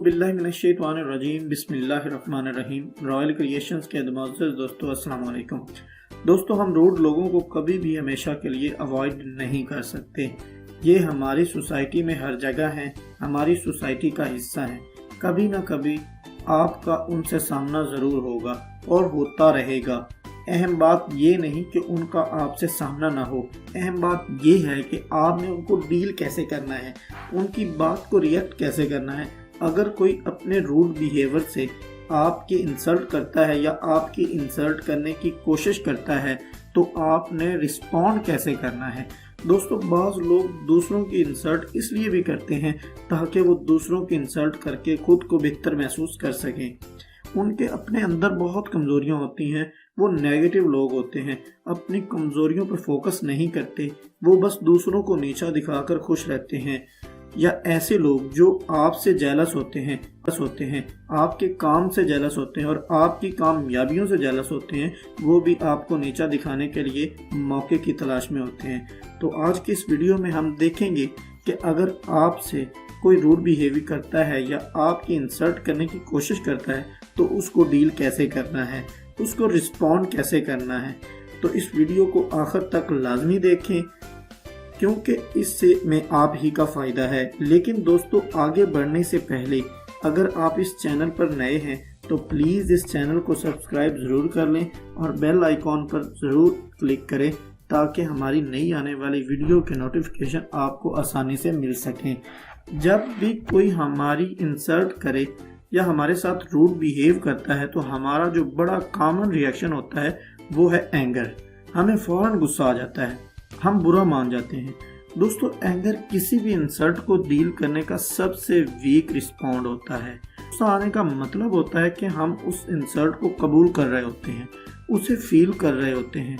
बिस्मिल्लाहिर्रहमानिर्रहीम बिस्मिल्लाहिर्रहमानिर्रहीम। Royal creations के मुअज़्ज़ज़ दोस्तों, अस्सलाम वालेकुम। दोस्तों, हम रूड लोगों को कभी भी हमेशा के लिए अवॉइड नहीं कर सकते। ये हमारी सोसाइटी में हर जगह हैं, हमारी सोसाइटी का हिस्सा हैं। कभी ना कभी आपका उनसे सामना ज़रूर होगा और होता रहेगा। अहम बात ये नहीं कि उनका आपसे सामना ना हो, अहम बात ये है कि आपने उनको डील कैसे करना है, उनकी बात को रिएक्ट कैसे करना है। अगर कोई अपने रूड बिहेवियर से आपकी इंसल्ट करता है या आपकी इंसल्ट करने की कोशिश करता है तो आपने रिस्पॉन्ड कैसे करना है। दोस्तों, बाज़ लोग दूसरों की इंसल्ट इसलिए भी करते हैं ताकि वो दूसरों की इंसल्ट करके खुद को बेहतर महसूस कर सकें। उनके अपने अंदर बहुत कमज़ोरियाँ होती हैं, वो नेगेटिव लोग होते हैं, अपनी कमज़ोरियों पर फोकस नहीं करते, वो बस दूसरों को नीचा दिखाकर खुश रहते हैं। या ऐसे लोग जो आपसे जेलस होते हैं, आपके काम से जेलस होते हैं और आपकी कामयाबियों से जेलस होते हैं, वो भी आपको नीचा दिखाने के लिए मौके की तलाश में होते हैं। तो आज की इस वीडियो में हम देखेंगे कि अगर आपसे कोई रूड बिहेवियर करता है या आपकी इंसल्ट करने की कोशिश करता है तो उसको डील कैसे करना है, उसको रिस्पॉन्ड कैसे करना है। तो इस वीडियो को आखिर तक लाजमी देखें क्योंकि इससे में आप ही का फ़ायदा है। लेकिन दोस्तों, आगे बढ़ने से पहले अगर आप इस चैनल पर नए हैं तो प्लीज़ इस चैनल को सब्सक्राइब ज़रूर कर लें और बेल आइकॉन पर ज़रूर क्लिक करें ताकि हमारी नई आने वाली वीडियो के नोटिफिकेशन आपको आसानी से मिल सकें। जब भी कोई हमारी इंसल्ट करे या हमारे साथ रूड बिहेव करता है तो हमारा जो बड़ा कॉमन रिएक्शन होता है वो है एंगर। हमें फ़ौरन गुस्सा आ जाता है, हम बुरा मान जाते हैं। दोस्तों, एंगर किसी भी इंसल्ट को डील करने का सबसे वीक रिस्पॉन्ड होता है। गुस्सा आने का मतलब होता है कि हम उस इंसल्ट को कबूल कर रहे होते हैं, उसे फील कर रहे होते हैं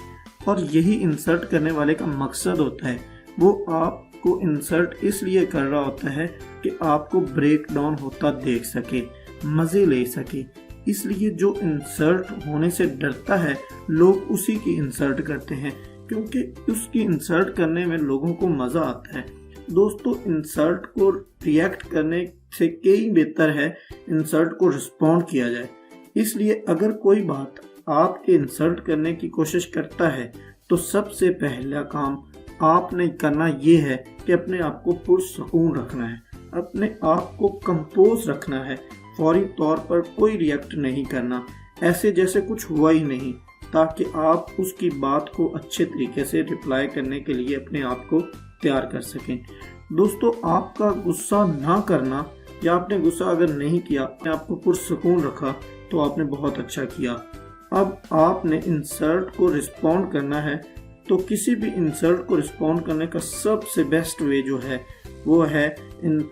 और यही इंसल्ट करने वाले का मकसद होता है। वो आपको इंसल्ट इसलिए कर रहा होता है कि आपको ब्रेक डाउन होता देख सके, मज़े ले सके। इसलिए जो इंसल्ट होने से डरता है लोग उसी की इंसल्ट करते हैं क्योंकि उसकी इंसल्ट करने में लोगों को मज़ा आता है। दोस्तों, इंसल्ट को रिएक्ट करने से कई बेहतर है इंसल्ट को रिस्पॉन्ड किया जाए। इसलिए अगर कोई बात आपके इंसल्ट करने की कोशिश करता है तो सबसे पहला काम आपने करना ये है कि अपने आप को पुरसकून रखना है, अपने आप को कंपोज रखना है। फौरी तौर पर कोई रिएक्ट नहीं करना, ऐसे जैसे कुछ हुआ ही नहीं, ताकि आप उसकी बात को अच्छे तरीके से रिप्लाई करने के लिए अपने आप को तैयार कर सकें। दोस्तों, आपका गुस्सा ना करना या आपने गुस्सा अगर नहीं किया, आपको पुरसकून रखा तो आपने बहुत अच्छा किया। अब आपने इंसल्ट को रिस्पॉन्ड करना है तो किसी भी इंसल्ट को रिस्पॉन्ड करने का सबसे बेस्ट वे जो है वो है इन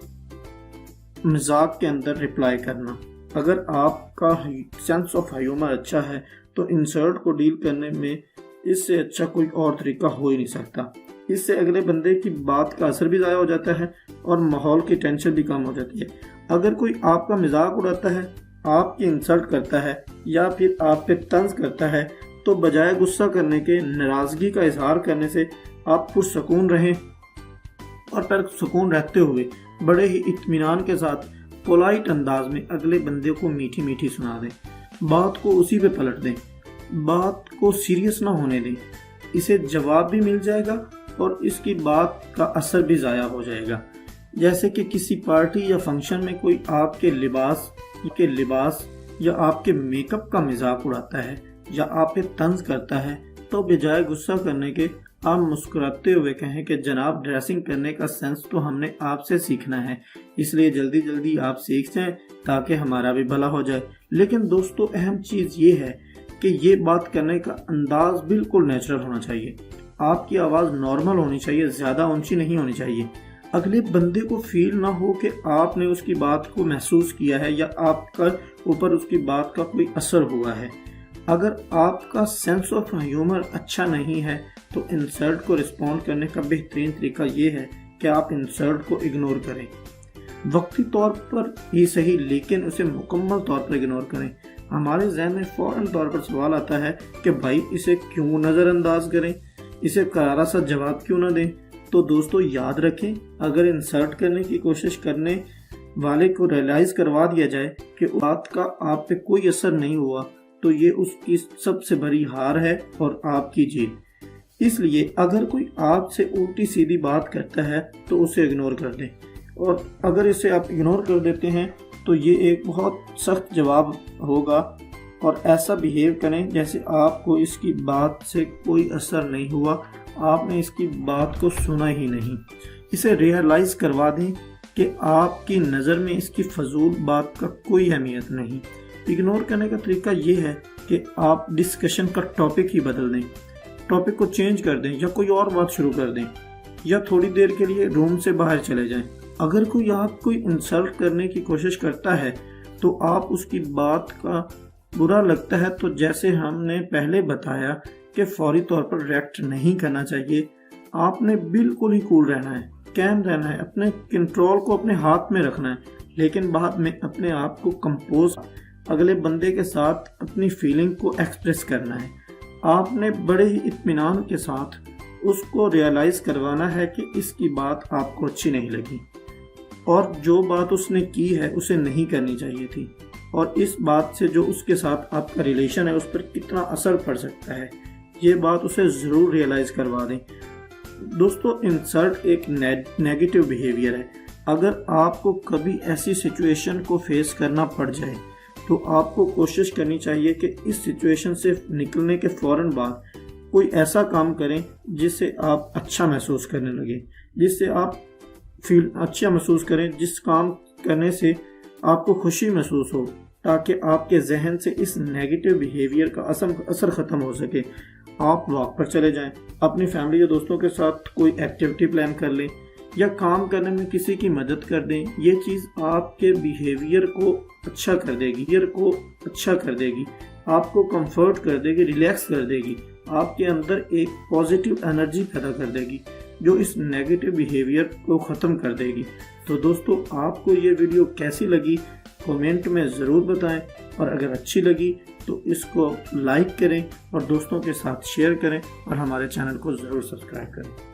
मजाक के अंदर रिप्लाई करना। अगर आपका सेंस ऑफ ह्यूमर अच्छा है तो इंसल्ट को डील करने में इससे अच्छा कोई और तरीका हो ही नहीं सकता। इससे अगले बंदे की बात का असर भी ज़ाया हो जाता है और माहौल की टेंशन भी कम हो जाती है। अगर कोई आपका मजाक उड़ाता है, आपकी इंसल्ट करता है या फिर आप पे तंज करता है तो बजाय गुस्सा करने के नाराज़गी का इजहार करने से आप पुरसकून रहें और पुरसकून रहते हुए बड़े ही इत्मीनान के साथ पोलाइट अंदाज में अगले बंदे को मीठी मीठी सुना दें, बात को उसी पे पलट दें, बात को सीरियस ना होने दें। इसे जवाब भी मिल जाएगा और इसकी बात का असर भी ज़ाया हो जाएगा। जैसे कि किसी पार्टी या फंक्शन में कोई आपके लिबास या आपके मेकअप का मजाक उड़ाता है या आप पे तंज करता है तो बजाय गुस्सा करने के आप मुस्कुराते हुए कहें कि जनाब, ड्रेसिंग करने का सेंस तो हमने आपसे सीखना है, इसलिए जल्दी जल्दी आप सीख जाएं ताकि हमारा भी भला हो जाए। लेकिन दोस्तों, अहम चीज़ ये है कि ये बात करने का अंदाज बिल्कुल नेचुरल होना चाहिए। आपकी आवाज़ नॉर्मल होनी चाहिए, ज़्यादा ऊंची नहीं होनी चाहिए। अगले बंदे को फील ना हो कि आपने उसकी बात को महसूस किया है या आपका ऊपर उसकी बात का कोई असर हुआ है। अगर आपका सेंस ऑफ ह्यूमर अच्छा नहीं है तो इंसल्ट को रिस्पॉन्ड करने का बेहतरीन तरीका ये है कि आप इंसल्ट को इग्नोर करें। वक्ती तौर पर ही सही, लेकिन उसे मुकम्मल तौर पर इग्नोर करें। हमारे जहन में फ़ौरन तौर पर सवाल आता है कि भाई इसे क्यों नज़रअंदाज करें, इसे करारा सा जवाब क्यों ना दें। तो दोस्तों, याद रखें, अगर इंसल्ट करने की कोशिश करने والے کو ریئلائز کروا دیا جائے کہ بات کا آپ پہ کوئی اثر نہیں ہوا تو یہ اس کی سب سے بڑی ہار ہے اور آپ کی جیت۔ اس لیے اگر کوئی آپ سے الٹی سیدھی بات کرتا ہے تو اسے اگنور کر دیں، اور اگر اسے آپ اگنور کر دیتے ہیں تو یہ ایک بہت سخت جواب ہوگا، اور ایسا بیہیو کریں جیسے آپ کو اس کی بات سے کوئی اثر نہیں ہوا، آپ نے اس کی بات کو سنا ہی نہیں۔ اسے ریئلائز کروا دیں کہ آپ کی نظر میں اس کی فضول بات کا کوئی اہمیت نہیں۔ اگنور کرنے کا طریقہ یہ ہے کہ آپ ڈسکشن کا ٹاپک ہی بدل دیں، ٹاپک کو چینج کر دیں، یا کوئی اور بات شروع کر دیں، یا تھوڑی دیر کے لیے روم سے باہر چلے جائیں۔ اگر کوئی آپ کو انسلٹ کرنے کی کوشش کرتا ہے تو آپ اس کی بات کا برا لگتا ہے تو جیسے ہم نے پہلے بتایا کہ فوری طور پر ریئیکٹ نہیں کرنا چاہیے، آپ نے بالکل ہی کول رہنا ہے، کیم رہنا ہے، اپنے کنٹرول کو اپنے ہاتھ میں رکھنا ہے، لیکن بعد میں اپنے آپ کو کمپوز اگلے بندے کے ساتھ اپنی فیلنگ کو ایکسپریس کرنا ہے۔ آپ نے بڑے ہی اطمینان کے ساتھ اس کو ریئلائز کروانا ہے کہ اس کی بات آپ کو اچھی نہیں لگی، اور جو بات اس نے کی ہے اسے نہیں کرنی چاہیے تھی، اور اس بات سے جو اس کے ساتھ آپ کا ریلیشن ہے اس پر کتنا اثر پڑ سکتا ہے، یہ بات اسے ضرور ریئلائز کروا دیں۔ دوستو، انسلٹ ایک نیگیٹو بیہیویئر ہے۔ اگر آپ کو کبھی ایسی سچویشن کو فیس کرنا پڑ جائے تو آپ کو کوشش کرنی چاہیے کہ اس سچویشن سے نکلنے کے فوراً بعد کوئی ایسا کام کریں جس سے آپ اچھا محسوس کرنے لگے، جس سے آپ اچھا محسوس کریں، جس کام کرنے سے آپ کو خوشی محسوس ہو، تاکہ آپ کے ذہن سے اس نیگیٹو بیہیویئر کا اثر ختم ہو سکے۔ آپ واک پر چلے جائیں، اپنی فیملی یا دوستوں کے ساتھ کوئی ایکٹیویٹی پلان کر لیں، یا کام کرنے میں کسی کی مدد کر دیں۔ یہ چیز آپ کے بیہیویئر کو اچھا کر دے گی، آپ کو کمفرٹ کر دے گی، ریلیکس کر دے گی، آپ کے اندر ایک پازیٹیو انرجی پیدا کر دے گی جو اس نیگیٹو بیہیویئر کو ختم کر دے گی۔ تو دوستو، آپ کو یہ ویڈیو کیسی لگی کومنٹ میں ضرور بتائیں، اور اگر اچھی لگی تو اس کو لائک کریں اور دوستوں کے ساتھ شیئر کریں، اور ہمارے چینل کو ضرور سبسکرائب کریں۔